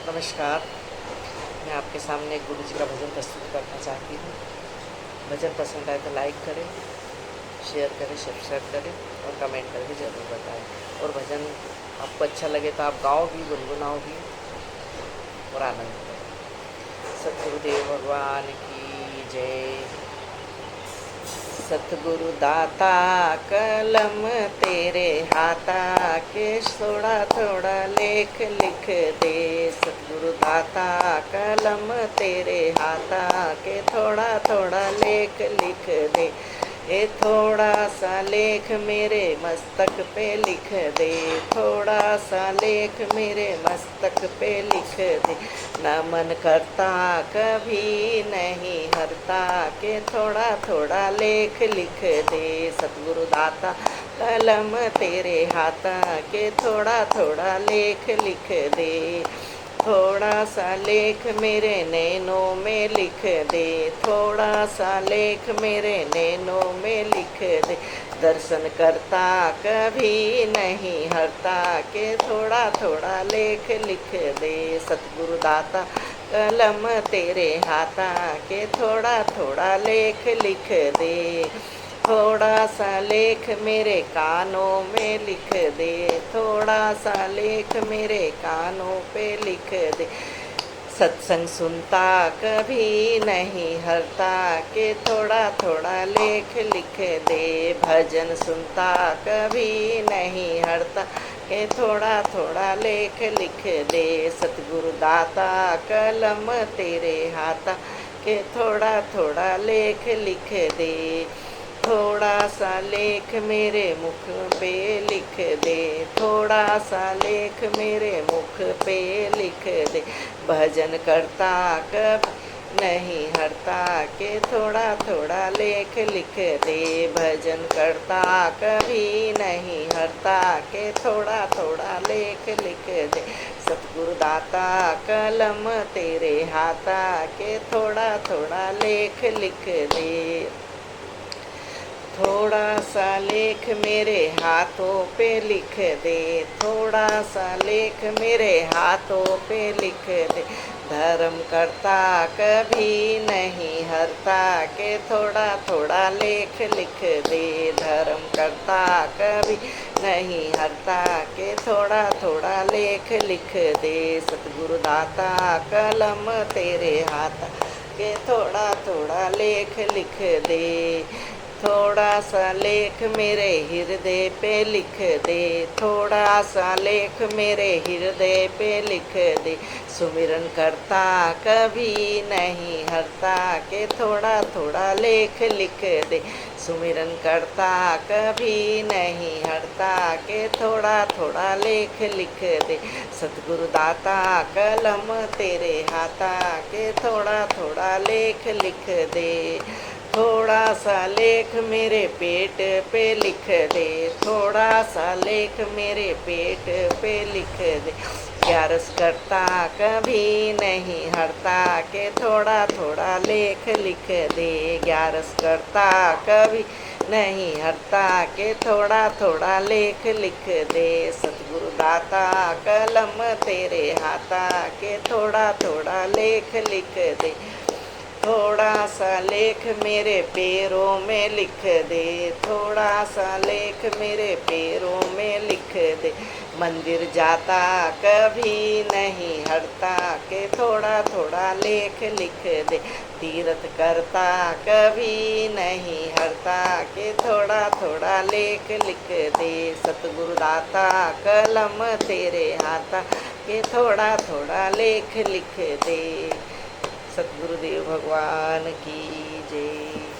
नमस्कार। मैं आपके सामने एक गुरु जी का भजन प्रस्तुत करना चाहती हूँ। भजन पसंद आए तो लाइक करें, शेयर करें, सब्सक्राइब करें और कमेंट करके ज़रूर बताएं। और भजन आपको अच्छा लगे तो आप गाओ भी, गुनगुनाओ भी और आनंद करें। सतगुरुदेव भगवान की जय। सतगुरु दाता कलम तेरे हाथा के थोड़ा थोड़ा लेख लिख दे। सतगुरु दाता कलम तेरे हाथा के थोड़ा थोड़ा लेख लिख दे। ए थोड़ा सा लेख मेरे मस्तक पे लिख दे। थोड़ा सा लेख मेरे मस्तक पे लिख दे। न मन करता कभी नहीं हरता के थोड़ा थोड़ा लेख लिख दे। सतगुरु दाता कलम तेरे हाथा के थोड़ा थोड़ा लेख लिख दे। थोड़ा सा लेख मेरे नैनों में लिख दे। थोड़ा सा लेख मेरे नैनों में लिख दे। दर्शन करता कभी नहीं हरता के थोड़ा थोड़ा लेख लिख दे। सतगुरु दाता कलम तेरे हाथा के थोड़ा थोड़ा लेख लिख दे। थोड़ा सा लेख मेरे कानों में लिख दे। थोड़ा सा लेख मेरे कानों पे लिख दे। सत्संग सुनता कभी नहीं हरता के थोड़ा थोड़ा लेख लिख दे। भजन सुनता कभी नहीं हरता के थोड़ा थोड़ा लेख लिख दे। सतगुरु दाता कलम तेरे हाथा के थोड़ा थोड़ा लेख लिख दे। थोड़ा सा लेख मेरे मुख पे लिख दे। थोड़ा सा लेख मेरे मुख पे लिख दे। भजन करता कब नहीं हरता के थोड़ा थोड़ा लेख लिख दे। भजन करता कभी नहीं हरता के थोड़ा थोड़ा लेख लिख दे। सतगुरु दाता कलम तेरे हाथा के थोड़ा थोड़ा लेख लिख दे। थोड़ा सा लेख मेरे हाथों पे लिख दे। थोड़ा सा लेख मेरे हाथों पे लिख दे। धर्म करता कभी नहीं हरता के थोड़ा थोड़ा लेख लिख दे। धर्म करता कभी नहीं हरता के थोड़ा थोड़ा लेख लिख दे। सतगुरु दाता कलम तेरे हाथ के थोड़ा थोड़ा लेख लिख दे। थोड़ा सा लेख मेरे हृदय पे लिख दे। थोड़ा सा लेख मेरे हृदय पे लिख दे। सुमिरन करता कभी नहीं हरता के थोड़ा थोड़ा लेख लिख दे। सुमिरन करता कभी नहीं हरता के थोड़ा थोड़ा लेख लिख दे। सतगुरु दाता कलम तेरे हाथा के थोड़ा थोड़ा लेख लिख दे। थोड़ा सा लेख मेरे पेट पे लिख दे। थोड़ा सा लेख मेरे पेट पे लिख दे। ग्यारस करता कभी नहीं हरता के थोड़ा थोड़ा लेख लिख दे। ग्यारस करता कभी नहीं हरता के थोड़ा थोड़ा लेख लिख दे। सतगुरु दाता कलम तेरे हाथा के थोड़ा थोड़ा लेख लिख दे। थोड़ा सा लेख मेरे पैरों में लिख दे। थोड़ा सा लेख मेरे पैरों में लिख दे। मंदिर जाता कभी नहीं हरता के थोड़ा थोड़ा लेख लिख दे। तीर्थ करता कभी नहीं हरता के थोड़ा थोड़ा लेख लिख दे। सतगुरु दाता कलम तेरे हाथा के थोड़ा थोड़ा लेख लिख दे। सतगुरुदेव भगवान की जय।